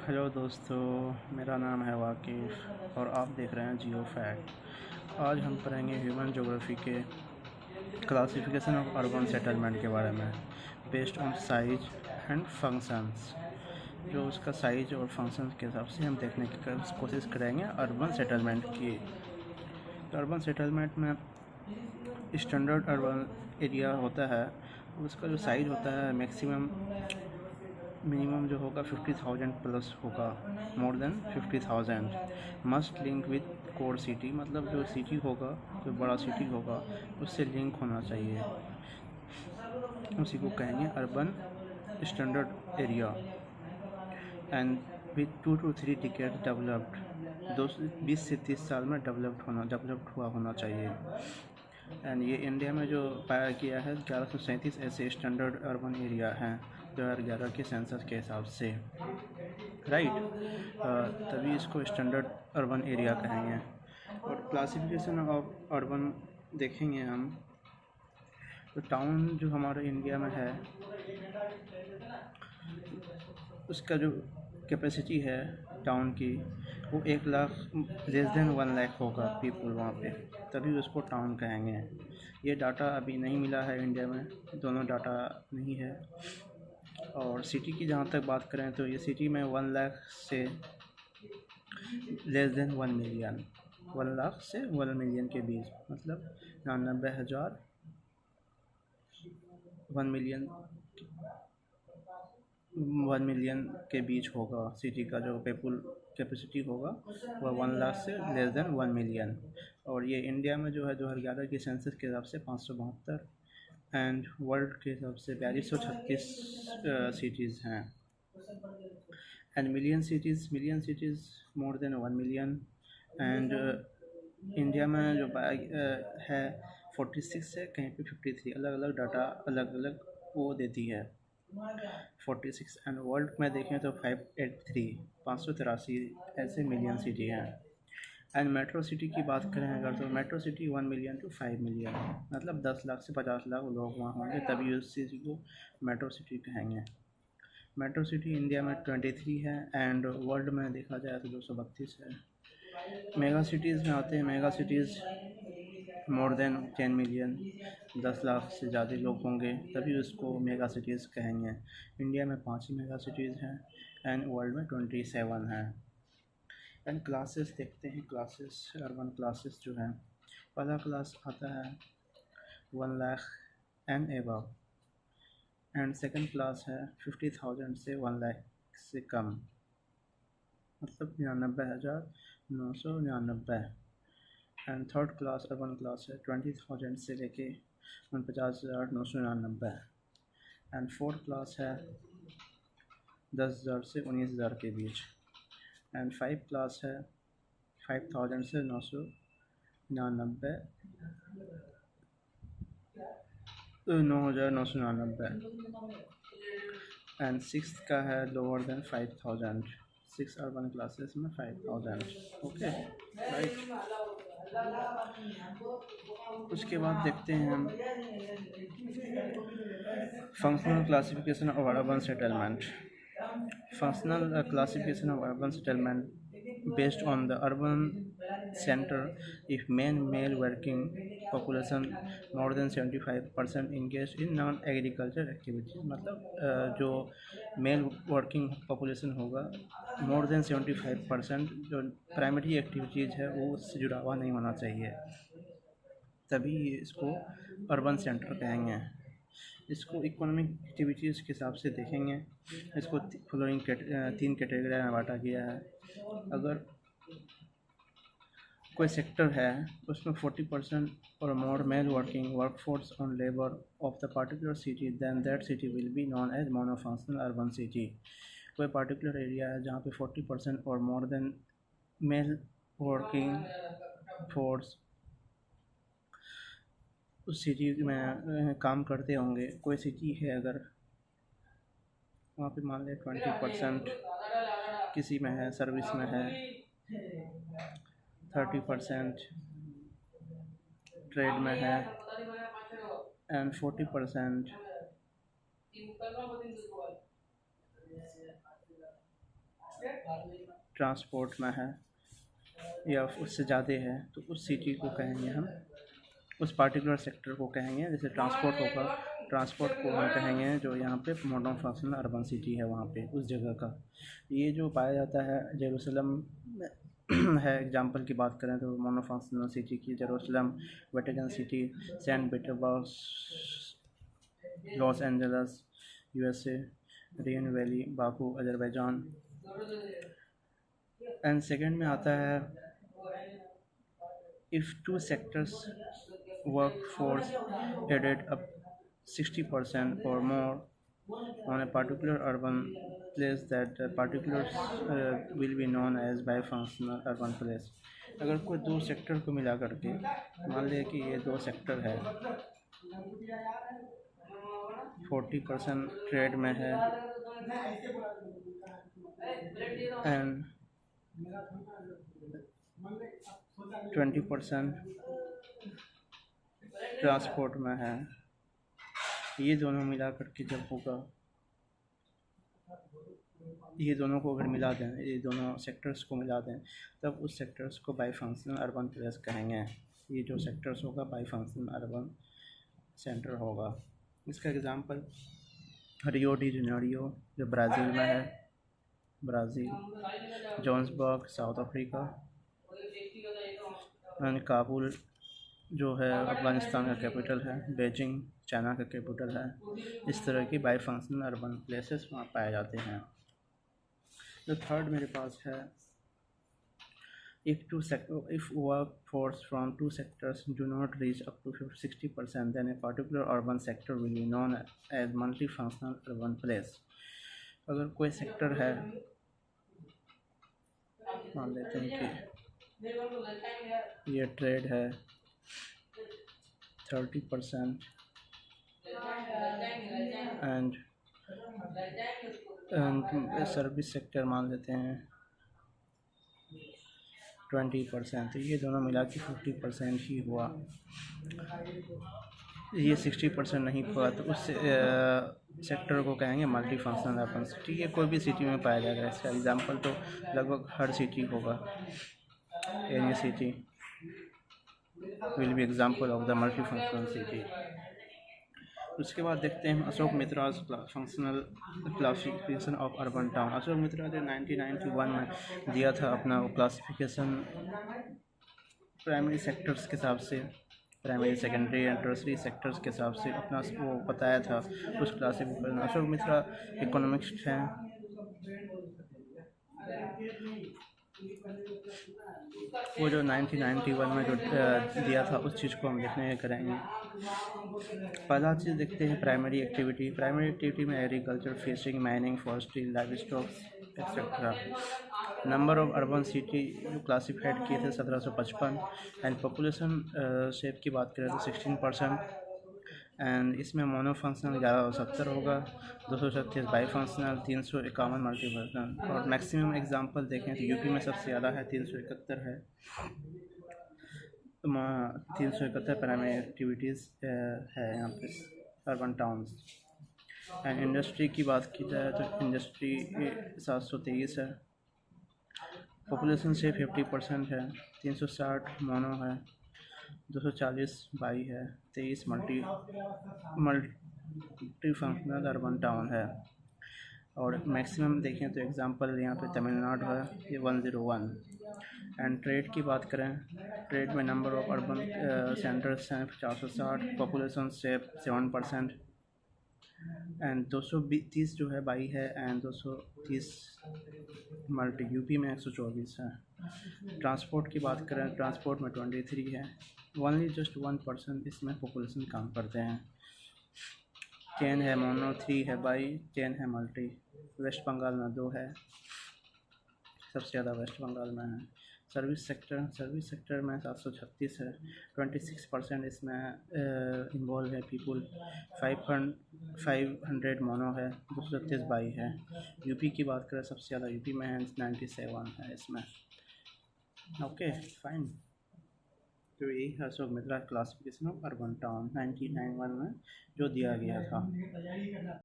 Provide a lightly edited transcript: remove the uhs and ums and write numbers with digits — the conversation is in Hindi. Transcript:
हेलो दोस्तों, मेरा नाम है वाकिफ़ और आप देख रहे हैं जियो फैक्ट। आज हम पढ़ेंगे ह्यूमन ज्योग्राफी के क्लासिफिकेशन ऑफ अर्बन सेटलमेंट के बारे में based on size and functions. जो उसका साइज और फंक्शंस के हिसाब से हम देखने की कोशिश करेंगे अर्बन सेटलमेंट की। तो अर्बन सेटलमेंट में स्टैंडर्ड अर्बन एरिया होता है, उसका जो साइज़ होता है मिनिमम जो होगा 50,000 प्लस होगा, more than 50,000। Must link with core city, मतलब जो सिटी होगा, जो बड़ा सिटी होगा उससे लिंक होना चाहिए, उसी को कहेंगे urban standard area. And with 2 to 3 decade developed, 20 से 30 साल में डेवलप्ड हुआ होना चाहिए। एंड ये इंडिया में जो पाया गया है 1137 ऐसे स्टैंडर्ड अर्बन एरिया हैं 2011 के सेंसस के हिसाब से, राइट। तभी इसको स्टैंडर्ड अर्बन एरिया कहेंगे। और क्लासिफिकेशन ऑफ अर्बन देखेंगे हम, तो टाउन जो हमारे इंडिया में है उसका जो कैपेसिटी है टाउन की वो 1 लाख लेस देन 1 लाख होगा पीपल वहाँ पे, तभी उसको टाउन कहेंगे। ये डाटा अभी नहीं मिला है इंडिया में, दोनों डाटा नहीं है। और सिटी की जहाँ तक बात करें तो ये सिटी में 1 लाख से लेस देन 1 मिलियन, 1 लाख से 1 मिलियन के बीच, मतलब 99,000 1 मिलियन 1 मिलियन के बीच होगा। सिटी का जो पीपल कैपेसिटी होगा वह 1 लाख से लेस देन 1 मिलियन। और ये इंडिया में जो है 2011 के सेंसस के हिसाब से 572 एंड वर्ल्ड के हिसाब से 4236 सिटीज़ हैं। And million cities more than 1 million. And India में जो है 46 है, कहीं पे 53, अलग अलग डाटा अलग अलग वो देती है 46। एंड वर्ल्ड में देखें तो 583 ऐसे मिलियन सिटी हैं। एंड मेट्रो सिटी की बात करें अगर, तो metro city 1 million to 5 million, मतलब 10 लाख से 50 लाख लोग वहाँ होंगे, तभी उस सिटी को मेट्रो सिटी कहेंगे। मेट्रो सिटी इंडिया में 23 है एंड वर्ल्ड में देखा जाए तो 232 है। मेगा सिटीज़ में आते हैं, mega cities more than 10 million, 10 lakh से ज़्यादा लोग होंगे, तभी उसको मेगा सिटीज़ कहेंगे। इंडिया में 5 ही मेगा सिटीज़ हैं एंड वर्ल्ड में 27 हैं। एंड क्लासेस देखते हैं, क्लासेस अर्बन क्लासेस जो हैं, पहला क्लास आता है 1 lakh and above, and second class है 50,000 से 1 लाख से कम, मतलब 99,999। And third class urban class है 20,000 से लेके 49,999। एंड फोर्थ क्लास है 10,000 से 19,000 के बीच। एंड 5 क्लास है 5,000 से 999, 9,999। एंड सिक्स का है लोअर देन 5,000, 6 अर्बन क्लासेस में 5,000। Okay, right. उसके बाद देखते हैं हम functional classification of urban settlement. Functional classification of urban settlement based on the urban center, if main male working population more than 75% engaged in non-agriculture activities, मतलब जो मेल वर्किंग पॉपुलेशन होगा मोर देन 75%, जो प्राइमरी एक्टिविटीज़ है वो उससे जुड़ा हुआ नहीं होना चाहिए, तभी इसको अर्बन सेंटर कहेंगे। इसको इकोनॉमिक एक्टिविटीज़ के हिसाब से देखेंगे। इसको फॉलोइंग 3 कैटेगरी में बांटा गया है। अगर कोई सेक्टर है उसमें 40% or more male working workforce on labour of the particular city, then that city will be known as monofunctional urban city. कोई पर्टिकुलर एरिया है जहाँ पे 40% or more than male working force उस सिटी में काम करते होंगे। कोई सिटी है अगर वहाँ पे मान लें 20% किसी में है, सर्विस में है, 30% ट्रेड में है एंड 40% ट्रांसपोर्ट में है या उससे ज़्यादा है, तो उस सिटी को कहेंगे हम, उस पार्टिकुलर सेक्टर को कहेंगे। जैसे ट्रांसपोर्ट होगा, ट्रांसपोर्ट को हम कहेंगे जो यहाँ पे मोनोफंक्शनल अर्बन सिटी है वहाँ पे उस जगह का। ये जो पाया जाता है जेरूसलम है, एग्जांपल की बात करें तो मोनोफंक्शनल सिटी की Jerusalem, Vatican city, Saint Petersburg, Los Angeles USA, rain valley, Baku Azerbaijan. And second में आता है if two sectors workforce added up 60% or more on a particular urban place, that particular will be known as bifunctional urban place। अगर कोई दो सेक्टर को मिला करके, मान लें कि ये दो सेक्टर है, 40% ट्रेड में है एंड 20% ट्रांसपोर्ट में है, ये दोनों मिला करके जब होगा, ये दोनों को अगर मिला दें, ये दोनों सेक्टर्स को मिला दें, तब उस सेक्टर्स को बाईफंक्शनल अर्बन प्लेस कहेंगे। ये जो सेक्टर्स होगा बाईफंक्शनल अर्बन सेंटर होगा। इसका एग्जांपल रियो डी जेनेरियो जो ब्राज़ील में है, Brazil, Johannesburg south Africa, and Kabul जो है अफगानिस्तान का कैपिटल है, बीजिंग चाइना का कैपिटल है। इस तरह की बाईफंक्शनल अर्बन प्लेसेस वहाँ पाए जाते हैं। जो थर्ड मेरे पास है, if workforce from two sectors do not reach up to 60%, then a particular urban sector will be known as multifunctional urban place। अगर कोई सेक्टर है, मान लेते हैं कि ये ट्रेड है 30% एंड सर्विस सेक्टर मान लेते हैं 20%, तो ये दोनों मिला के 50% ही हुआ। ये 60% नहीं हुआ तो उस सेक्टर को कहेंगे मल्टी फंक्शनल अर्बन सिटी। ये कोई भी सिटी में पाया जाएगा। इसका एग्जांपल तो लगभग हर सिटी होगा। Any city will be example of the multi functional city. उसके बाद देखते हैं Ashok Mitra's functional classification of urban town. Ashok Mitra ने 1991 में दिया था अपना वो क्लासिफिकेशन प्राइमरी सेक्टर्स के हिसाब से, primary secondary and tertiary sectors के हिसाब से अपना वो बताया था उस क्लासिफिकेशन। अशोक मित्रा इकोनॉमिस्ट हैं। वो जो 1991 में जो दिया था उस चीज़ को हम देखने करेंगे। पहला चीज़ देखते हैं प्राइमरी एक्टिविटी। प्राइमरी एक्टिविटी में agriculture, fishing, mining, forestry, live stock etcetera. Number of urban city जो क्लासिफाइड किए थे 1755 एंड पॉपुलेशन शेप की बात करें तो 16% एंड इसमें मोनो फंक्शनल 1170 होगा, 236 बाई फंक्शनल, 351 मल्टी फंक्शनल। और मैक्सिमम एग्जांपल देखें तो यूपी में सबसे ज़्यादा है 371 है, 371 प्राइमरी एक्टिविटीज़ है यहाँ पे अर्बन टाउन्स। एंड इंडस्ट्री की बात की जाए तो इंडस्ट्री 723 है, पॉपुलेशन से 50% है, 360 मोनो है, 240 बाई है, 23 मल्टी फंक्शनल अर्बन टाउन है। और मैक्सिमम देखें तो एग्जांपल यहाँ पे तमिलनाडु है, ये 101। एंड ट्रेड की बात करें, ट्रेड में नंबर ऑफ अर्बन सेंटर्स हैं 460, पॉपुलेशन से 7% एंड 230 जो है बाई है एंड 230 मल्टी। यूपी में 124 है। ट्रांसपोर्ट की बात करें, ट्रांसपोर्ट में 23 है, ओनली जस्ट 1% इसमें पॉपुलेशन काम करते हैं। 10 है मोनो, 3 है बाई, 10 है मल्टी। वेस्ट बंगाल में 2 है, सबसे ज़्यादा वेस्ट बंगाल में है। सर्विस सेक्टर में 736 है, 26% इसमें इन्वॉल्व है पीपुल। 500 मोनो है, 236 बाई है। यूपी की बात करें सबसे ज़्यादा यूपी में है, 97 है इसमें। Okay fine. तो यही है अशोक मित्रा क्लासिफिकेशन ऑफ अर्बन टाउन 1991 में जो दिया गया था।